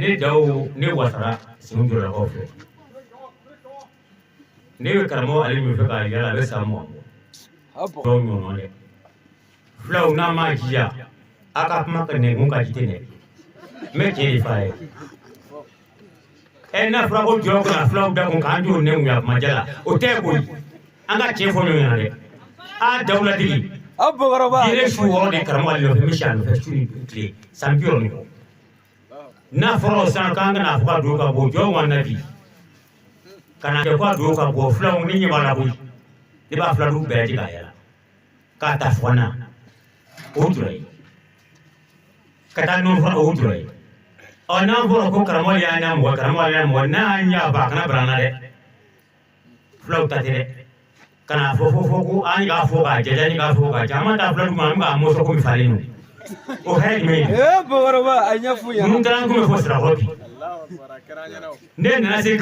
ne daw ne wasara sun jura kofe ne karamo ali mi feka yala be samo don no ne flow na magia aka kuma kan ne mun ka jitene me ke fae na fra ko jogo na flow da kun kan jo ne mu ya majala o te ko anga che fo no ne a dawla digi bakoroba ile shuwo de karamo ali no mission fe shuri kle sampion ni na foro san kanga na fa do ka bo jo wan nabi kana ke kwa do ka bo flow ni nyima bu di ba flow du be diga yala ka ta fona outre kata no fa outre ona foro ko karamo ya na mo na nya ba kana brana de flow ta de kana fo ko an ga fo ga je ni ga fo ga jama ta flow ma ma mo so ko mi fale no o hay me bakoroba anya fuya mun daran ko me fo sra hobi ne na se